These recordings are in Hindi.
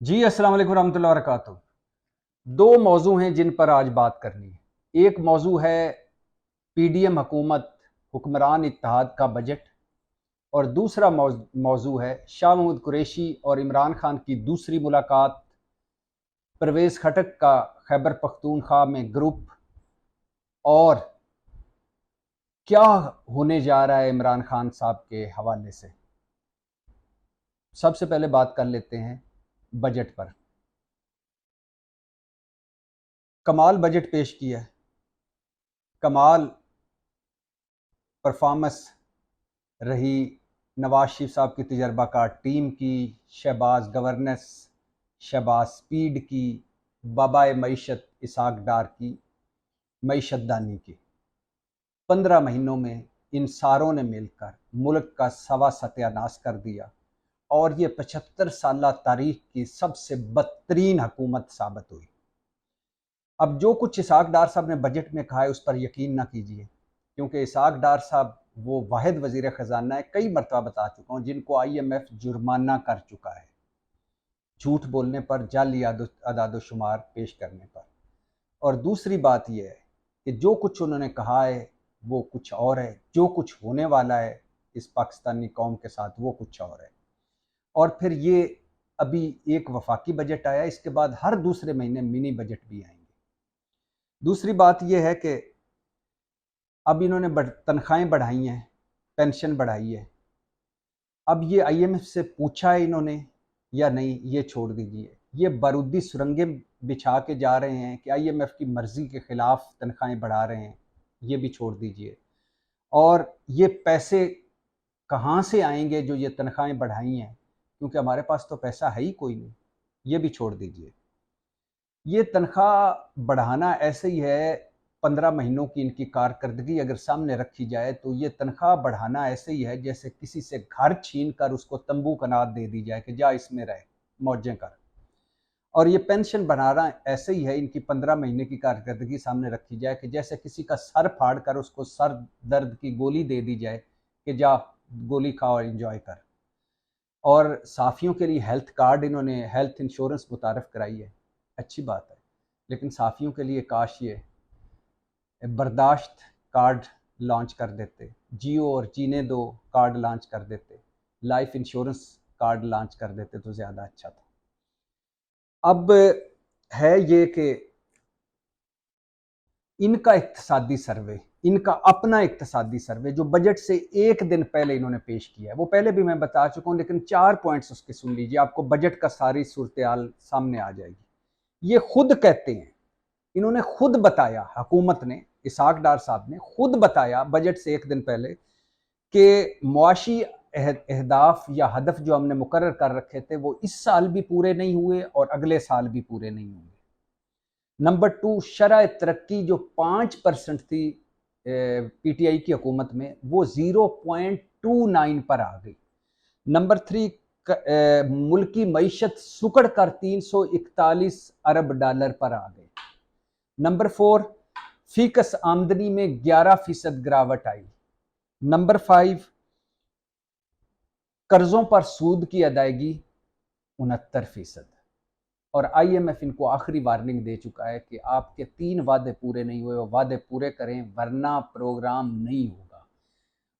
जी अस्सलाम वालेकुम रहमतुल्लाहि व बरकातुहू। दो मौजू हैं जिन पर आज बात करनी है। एक मौजू है पीडीएम हुकूमत हुक्मरान इत्तेहाद का बजट, और दूसरा मौजू है शाह महमूद कुरैशी और इमरान खान की दूसरी मुलाकात, परवेज़ खटक का खैबर पख्तूनख्वा में ग्रुप, और क्या होने जा रहा है इमरान खान साहब के हवाले से। सबसे पहले बात कर लेते हैं बजट पर। कमाल बजट पेश किया है, कमाल परफॉर्मेंस रही नवाज शरीफ साहब की तजर्बाकार टीम की, शहबाज गवर्नेंस, शहबाज स्पीड की, बाबाए मईशत इसहाक डार की मईशत दानी की। 15 महीनों में इन सारों ने मिलकर मुल्क का सवा सत्यानाश कर दिया, और ये 75 साल तारीख की सबसे बदतरीन हुकूमत साबित हुई। अब जो कुछ इसहाक डार साहब ने बजट में कहा है उस पर यकीन ना कीजिए, क्योंकि इसहाक डार साहब वो वाहिद वजीर ख़जाना है, कई मरतबा बता चुका हूँ, जिनको IMF जुर्माना कर चुका है झूठ बोलने पर, जाली अदादोशुमार पेश करने पर। और दूसरी बात यह है कि जो कुछ उन्होंने कहा है वो कुछ और है, जो कुछ होने वाला है इस पाकिस्तानी कौम के साथ वो कुछ और है। और फिर ये अभी एक वफाकी बजट आया, इसके बाद हर दूसरे महीने मिनी बजट भी आएंगे। दूसरी बात यह है कि अब इन्होंने तनख्वाहें बढ़ाई हैं, पेंशन बढ़ाई है। अब ये IMF से पूछा है इन्होंने या नहीं, ये छोड़ दीजिए। ये बारूदी सुरंगें बिछा के जा रहे हैं कि IMF की मर्जी के खिलाफ तनख्वाहें बढ़ा रहे हैं, ये भी छोड़ दीजिए। और ये पैसे कहाँ से आएंगे जो ये तनख्वाहें बढ़ाई हैं, क्योंकि हमारे पास तो पैसा है ही कोई नहीं, ये भी छोड़ दीजिए। ये तनख्वाह बढ़ाना ऐसे ही है, 15 महीनों की इनकी कारकर्दगी अगर सामने रखी जाए तो ये तनख्वाह बढ़ाना ऐसे ही है जैसे किसी से घर छीन कर उसको तंबू कनात दे दी जाए कि जा इसमें रहे, मौजें कर। और ये पेंशन बढ़ाना ऐसे ही है, इनकी 15 महीने की कारकर्दगी सामने रखी जाए कि जैसे किसी का सर फाड़ कर उसको सर दर्द की गोली दे दी जाए कि जा गोली खा और इंजॉय कर। और साफ़ियों के लिए हेल्थ कार्ड, इन्होंने हेल्थ इंश्योरेंस मुतारफ़ कराई है, अच्छी बात है, लेकिन साफ़ियों के लिए काश ये बर्दाश्त कार्ड लॉन्च कर देते, जियो और जीने दो कार्ड लॉन्च कर देते, लाइफ इंश्योरेंस कार्ड लॉन्च कर देते तो ज़्यादा अच्छा था। अब है ये कि इनका इक्तसादी सर्वे, इनका अपना इक्तसादी सर्वे जो बजट से एक दिन पहले इन्होंने पेश किया है, वो पहले भी मैं बता चुका हूँ, लेकिन 4 पॉइंट्स उसके सुन लीजिए, आपको बजट का सारी सूरत हाल सामने आ जाएगी। ये खुद कहते हैं, इन्होंने खुद बताया, हुकूमत ने, इसहाक डार साहब ने खुद बताया बजट से एक दिन पहले कि मुआशी अहदाफ या हदफ जो हमने मुकर्रर कर रखे थे वो इस साल भी पूरे नहीं हुए और अगले साल भी पूरे नहीं होंगे। नंबर 2, शरह तरक्की जो 5% थी PTI की हुकूमत में, वो 0.29 पर आ गई। नंबर 3, मुल्की मईशत सुकड़ कर 341 अरब डॉलर पर आ गई। नंबर 4, फीकस आमदनी में 11% गिरावट आई। नंबर 5, कर्जों पर सूद की अदायगी 69%। और IMF इनको आखिरी वार्निंग दे चुका है कि आपके 3 वादे पूरे नहीं हुए, वो वादे पूरे करें वरना प्रोग्राम नहीं होगा।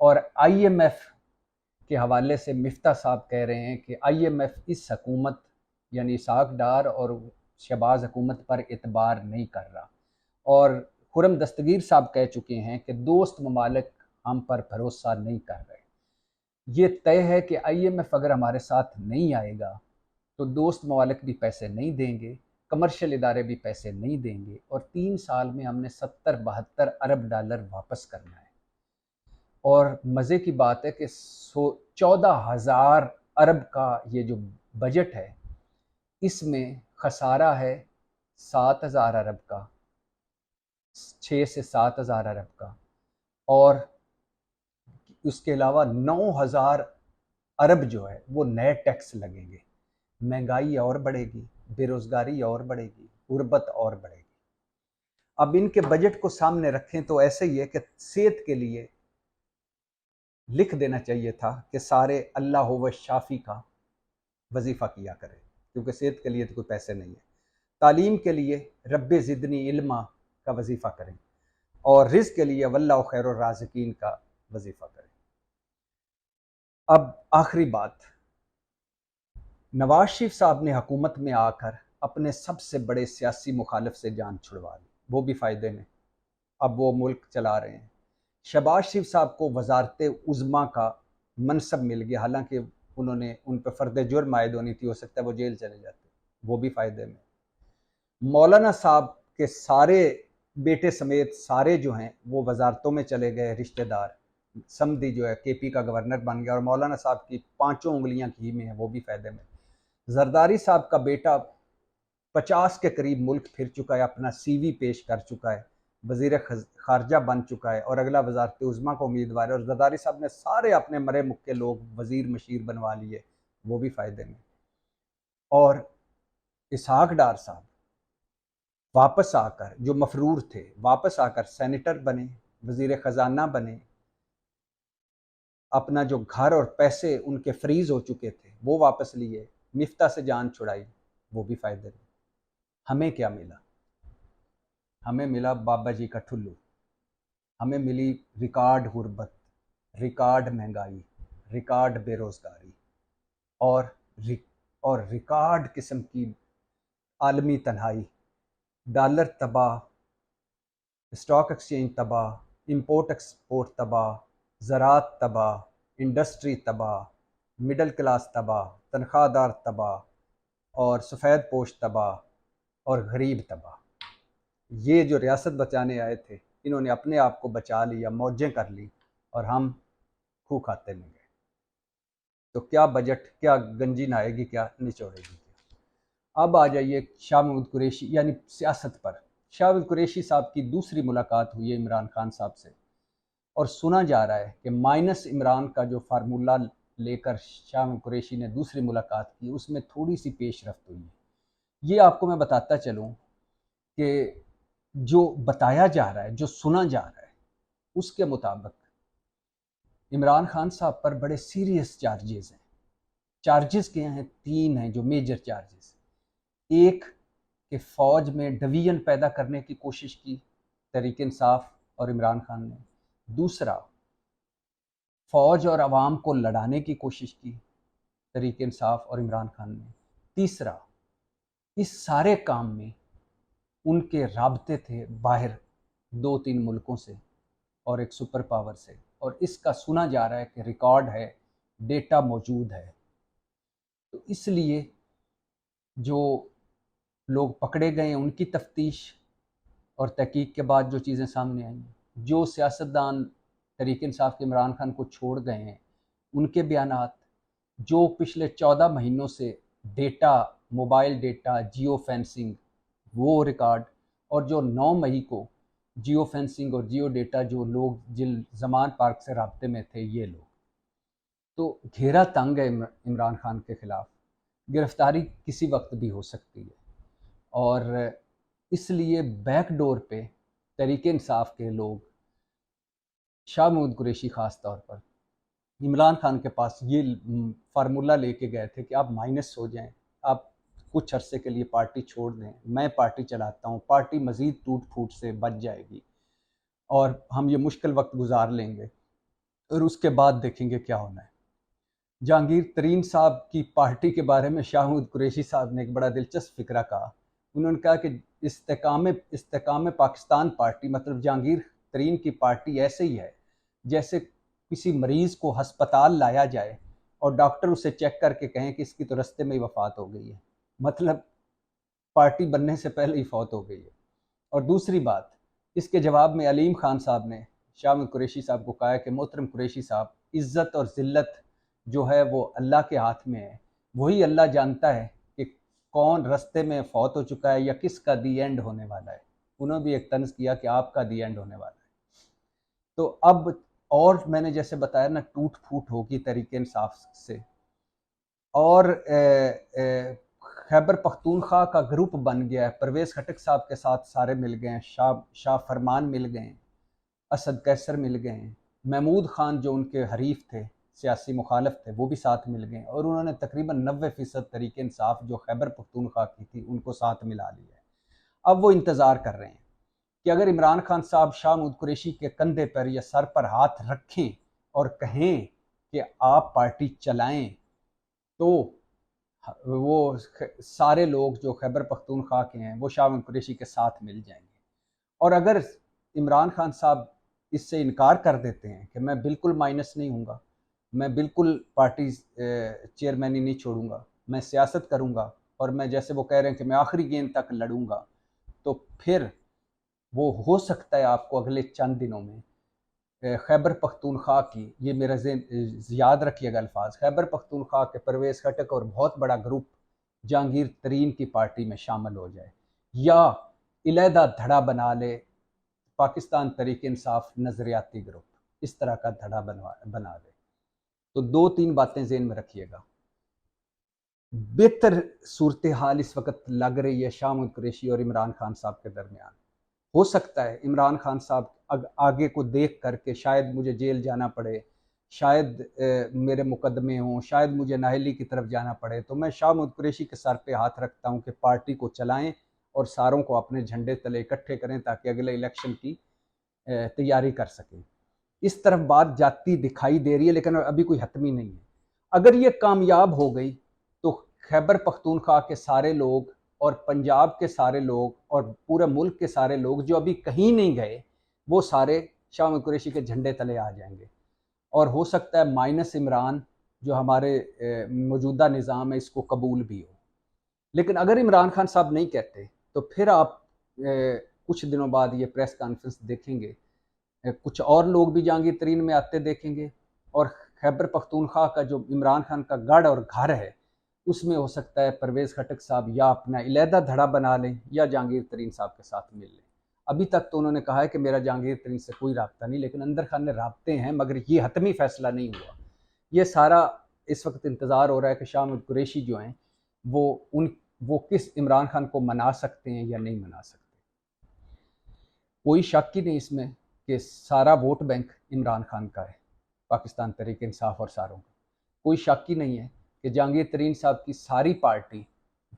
और IMF के हवाले से मिफ्ता साहब कह रहे हैं कि IMF इस हुकूमत यानी इसहाक डार और शहबाज हुकूमत पर एतबार नहीं कर रहा। और खुरम दस्तगीर साहब कह चुके हैं कि दोस्त ममालिक हम पर भरोसा नहीं कर रहे। ये तय है कि IMF अगर हमारे साथ नहीं आएगा तो दोस्त ममालिक भी पैसे नहीं देंगे, कमर्शियल इदारे भी पैसे नहीं देंगे, और 3 साल में हमने 70-72 अरब डॉलर वापस करना है। और मज़े की बात है कि 14,000 अरब का ये जो बजट है, इसमें खसारा है 7,000 अरब का, 6 से 7,000 अरब का, और उसके अलावा 9,000 अरब जो है वो नए टैक्स लगेंगे। महंगाई और बढ़ेगी, बेरोजगारी और बढ़ेगी, गुर्बत और बढ़ेगी। अब इनके बजट को सामने रखें तो ऐसे ही है कि सेहत के लिए लिख देना चाहिए था कि सारे अल्लाह व शाफी का वजीफा किया करें। क्योंकि सेहत के लिए तो कोई पैसे नहीं है। तालीम के लिए रब्बे ज़िदनी इल्मा का वजीफ़ा करें और रिज़्क़ के लिए वल्लाहु खैरुर राज़िकीन का वजीफ़ा करें। अब आखिरी बात, नवाज शरीफ साहब ने हुकूमत में आकर अपने सबसे बड़े सियासी मुखालिफ से जान छुड़वा ली, वो भी फ़ायदे में, अब वो मुल्क चला रहे हैं। शहबाज शरीफ साहब को वजारत उज़्मा का मनसब मिल गया, हालांकि उन्होंने उन पर फ़र्द जुर्म आयद होनी थी, हो सकता है वो जेल चले जाते, वो भी फ़ायदे में। मौलाना साहब के सारे बेटे समेत सारे जो हैं वो वजारतों में चले गए, रिश्तेदार। समधी जो है KP का गवर्नर बन गया और मौलाना साहब की 5 उंगलियां घी में हैं, वो भी फ़ायदे में। जरदारी साहब का बेटा 50 के करीब मुल्क फिर चुका है, अपना CV पेश कर चुका है, वज़ीर खारजा बन चुका है और अगला वजारत उज़्मा का उम्मीदवार है। और जरदारी साहब ने सारे अपने मरे मुक्के लोग वज़ीर मशीर बनवा लिए, वो भी फ़ायदे में। और इसहाक डार साहब वापस आकर, जो मफरूर थे, वापस आकर सेनेटर बने, वज़ीर ख़जाना बने, अपना जो घर और पैसे उनके फ्रीज़ हो चुके थे वो वापस लिए, मिफ्ता से जान छुड़ाई, वो भी फ़ायदे में। हमें क्या मिला? हमें मिला बाबा जी का ठुल्लू, हमें मिली रिकॉर्ड गुर्बत, रिकॉर्ड महंगाई, रिकॉर्ड बेरोज़गारी और रिकॉर्ड किस्म की आलमी तन्हाई। डॉलर तबाह, स्टॉक एक्सचेंज तबाह, इंपोर्ट एक्सपोर्ट तबाह, ज़राअत तबाह, इंडस्ट्री तबाह, मिडल क्लास तबाह, तनख्वाहदार तबाह और सफ़ेद पोश तबाह और गरीब तबाह। ये जो रियासत बचाने आए थे, इन्होंने अपने आप को बचा लिया, मौजें कर ली और हम खूह खाते में गए। तो क्या बजट, क्या गंजी नहाएगी, क्या निचोड़ेगी। अब आ जाइए शाह महमूद कुरैशी यानी सियासत पर। शाह महमूद कुरैशी साहब की दूसरी मुलाकात हुई है इमरान खान साहब से और सुना जा रहा है कि माइनस इमरान का जो फार्मूला लेकर शाह महमूद कुरैशी ने दूसरी मुलाकात की, उसमें थोड़ी सी पेशरफ्त हुई है। ये आपको मैं बताता चलूँ कि जो बताया जा रहा है, जो सुना जा रहा है, उसके मुताबिक इमरान खान साहब पर बड़े सीरियस चार्जेस हैं। चार्जेस क्या हैं? 3 हैं जो मेजर चार्जेस। एक कि फ़ौज में डिवीजन पैदा करने की कोशिश की तहरीक इंसाफ और इमरान खान ने। दूसरा, फ़ौज और अवाम को लड़ाने की कोशिश की तहरीक इंसाफ और इमरान खान ने। तीसरा, इस सारे काम में उनके राब्ते थे बाहर 2-3 मुल्कों से और एक सुपर पावर से, और इसका सुना जा रहा है कि रिकॉर्ड है, डेटा मौजूद है। तो इसलिए जो लोग पकड़े गए हैं उनकी तफ्तीश और तहकीक के बाद जो चीज़ें सामने आई, जो सियासतदान तहरीक इंसाफ के इमरान खान को छोड़ गए हैं उनके बयानात, जो पिछले 14 महीनों से data, mobile data, geo fencing वो रिकॉर्ड, और जो 9 मई को जियो फेंसिंग और जियो डेटा जो लोग जिन जमान पार्क से राब्ते में थे, ये लोग, तो घेरा तंग है इमरान खान के ख़िलाफ़। गिरफ्तारी किसी वक्त भी हो सकती है और इसलिए बैक डोर पे तहरीक इंसाफ के लोग, शाह महमूद कुरैशी ख़ास तौर पर, इमरान खान के पास ये फार्मूला लेके गए थे कि आप माइनस हो जाएं, आप कुछ अरसे के लिए पार्टी छोड़ दें, मैं पार्टी चलाता हूँ, पार्टी मज़ीद टूट फूट से बच जाएगी और हम ये मुश्किल वक्त गुजार लेंगे और उसके बाद देखेंगे क्या होना है। जहांगीर तरीन साहब की पार्टी के बारे में शाह महमूद कुरैशी साहब ने एक बड़ा दिलचस्प फिक्रा कहा। उन्होंने कहा कि इस्तेकाम पाकिस्तान पार्टी, मतलब जहांगीर तरीन की पार्टी ऐसे ही है जैसे किसी मरीज़ को हस्पताल लाया जाए और डॉक्टर उसे चेक करके कहें कि इसकी तो रास्ते में ही वफ़ात हो गई है, मतलब पार्टी बनने से पहले ही फौत हो गई है। और दूसरी बात, इसके जवाब में अलीम खान साहब ने शाह महमूद कुरैशी साहब को कहा कि मोहतरम कुरैशी साहब, इज़्ज़त और ज़िल्लत जो है वो अल्लाह के हाथ में है, वही अल्लाह जानता है कि कौन रास्ते में फ़ौत हो चुका है या किसका दी एंड होने वाला है। उन्होंने भी एक तंज़ किया कि आपका दी एंड होने वाला है। तो अब, और मैंने जैसे बताया ना, टूट फूट होगी तहरीक इंसाफ से, और खैबर पख्तूनख्वा का ग्रुप बन गया है। परवेज़ खटक साहब के साथ सारे मिल गए हैं, शाह फरमान मिल गए हैं, असद कैसर मिल गए हैं, महमूद खान जो उनके हरीफ थे सियासी मुखालिफ थे वो भी साथ मिल गए और उन्होंने तकरीबन 90% तरीके इंसाफ जो खैबर पख्तूनख्वा की थी उनको साथ मिला लिया है। अब वो इंतज़ार कर रहे हैं कि अगर इमरान खान साहब शाह महमूद कुरैशी के कंधे पर या सर पर हाथ रखें और कहें कि आप पार्टी चलाएं, तो वो सारे लोग जो खैबर पख्तूनख्वा के हैं वो शाह महमूद कुरैशी के साथ मिल जाएंगे। और अगर इमरान खान साहब इससे इनकार कर देते हैं कि मैं बिल्कुल माइनस नहीं हूँगा, मैं बिल्कुल पार्टी चेयरमैनी नहीं छोड़ूंगा, मैं सियासत करूँगा और मैं जैसे वो कह रहे हैं कि मैं आखिरी गेंद तक लड़ूंगा, तो फिर वो हो सकता है आपको अगले चंद दिनों में खैबर पख्तूनख्वा की, ये मेरा याद रखिएगा अल्फाज, खैबर पख्तूनख्वा के परवेज़ खटक और बहुत बड़ा ग्रुप जहांगीर तरीन की पार्टी में शामिल हो जाए या इलेहदा धड़ा बना ले पाकिस्तान तहरीक इंसाफ नज़रियाती ग्रुप, इस तरह का धड़ा बना ले। तो 2-3 बातें ज़हन में रखिएगा। बेहतर सूरत हाल इस वक्त लग रही है शाह महमूद कुरैशी और इमरान खान साहब के दरमियान। हो सकता है इमरान खान साहब आगे को देख करके शायद मुझे जेल जाना पड़े, शायद मेरे मुकदमे हों, शायद मुझे नाहली की तरफ जाना पड़े, तो मैं शाह महमूद कुरैशी के सर पे हाथ रखता हूँ कि पार्टी को चलाएं और सारों को अपने झंडे तले इकट्ठे करें ताकि अगले इलेक्शन की तैयारी कर सकें। इस तरफ बात जाती दिखाई दे रही है लेकिन अभी कोई हतमी नहीं है। अगर ये कामयाब हो गई तो खैबर पख्तूनख्वा के सारे लोग और पंजाब के सारे लोग और पूरे मुल्क के सारे लोग जो अभी कहीं नहीं गए वो सारे शाह महमूद कुरैशी के झंडे तले आ जाएंगे और हो सकता है माइनस इमरान जो हमारे मौजूदा निज़ाम है इसको कबूल भी हो। लेकिन अगर इमरान खान साहब नहीं कहते तो फिर आप कुछ दिनों बाद ये प्रेस कॉन्फ्रेंस देखेंगे, कुछ और लोग भी जहांगीर तरीन में आते देखेंगे और खैबर पख्तूनख्वा का जो इमरान खान का गढ़ और घर है उसमें हो सकता है परवेज़ खटक साहब या अपना इलेहदा धड़ा बना लें या जहांगीर तरीन साहब के साथ मिल लें। अभी तक तो उन्होंने कहा है कि मेरा जहांगीर तरीन से कोई रब्ता नहीं, लेकिन अंदर खाने राब्ते हैं, मगर ये हतमी फैसला नहीं हुआ। ये सारा इस वक्त इंतज़ार हो रहा है कि शाह महमूद कुरैशी जो हैं वो किस इमरान खान को मना सकते हैं या नहीं मना सकते। कोई शक ही नहीं इसमें कि सारा वोट बैंक इमरान खान का है, पाकिस्तान तहरीक इंसाफ और सारों का। कोई शक ही नहीं है कि जहांगीर तरीन साहब की सारी पार्टी,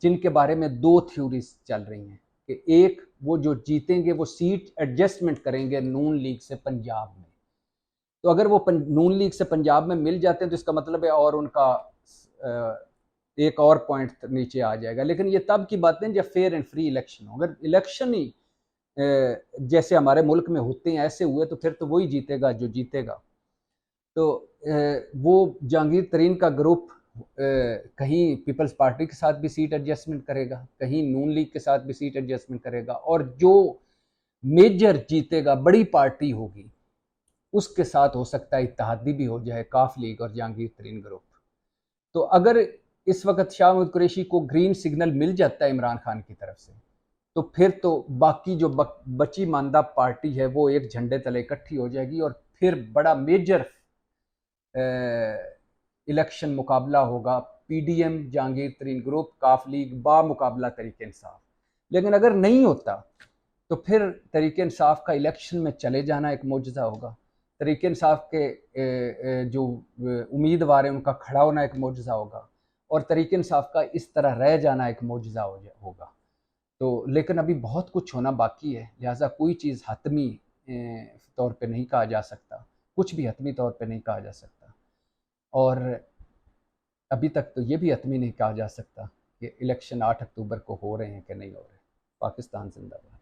जिनके बारे में 2 थ्योरीज चल रही हैं कि एक वो जो जीतेंगे वो सीट एडजस्टमेंट करेंगे नून लीग से पंजाब में, तो अगर वो नून लीग से पंजाब में मिल जाते हैं तो इसका मतलब है और उनका एक और पॉइंट नीचे आ जाएगा। लेकिन ये तब की बातें जब फेयर एंड फ्री इलेक्शन हो। अगर इलेक्शन ही जैसे हमारे मुल्क में होते हैं ऐसे हुए तो फिर तो वही जीतेगा जो जीतेगा। तो वो जहांगीर तरीन का ग्रुप कहीं पीपल्स पार्टी के साथ भी सीट एडजस्टमेंट करेगा, कहीं नून लीग के साथ भी सीट एडजस्टमेंट करेगा और जो मेजर जीतेगा बड़ी पार्टी होगी उसके साथ हो सकता है इत्तेहादी भी हो जाए, काफ लीग और जहांगीर तरीन ग्रुप। तो अगर इस वक्त शाह महमूद कुरैशी को ग्रीन सिग्नल मिल जाता है इमरान खान की तरफ से तो फिर तो बाकी जो बची मानदा पार्टी है वो एक झंडे तले इकट्ठी हो जाएगी और फिर बड़ा मेजर इलेक्शन मुकाबला होगा, पीडीएम जहांगीर तरीन ग्रुप काफ लीग बा मुकाबला तरीके इंसाफ। लेकिन अगर नहीं होता तो फिर तरीके इंसाफ का इलेक्शन में चले जाना एक मौजज़ा होगा, तरीके इंसाफ के जो उम्मीदवार हैं उनका खड़ा होना एक मौजज़ा होगा और तरीके इंसाफ का इस तरह रह जाना एक मौजज़ा होगा। तो लेकिन अभी बहुत कुछ होना बाकी है, लिहाजा कोई चीज़ हतमी तौर पे नहीं कहा जा सकता, कुछ भी हतमी तौर पे नहीं कहा जा सकता। और अभी तक तो ये भी हतमी नहीं कहा जा सकता कि इलेक्शन 8 अक्टूबर को हो रहे हैं कि नहीं हो रहे। पाकिस्तान जिंदाबाद।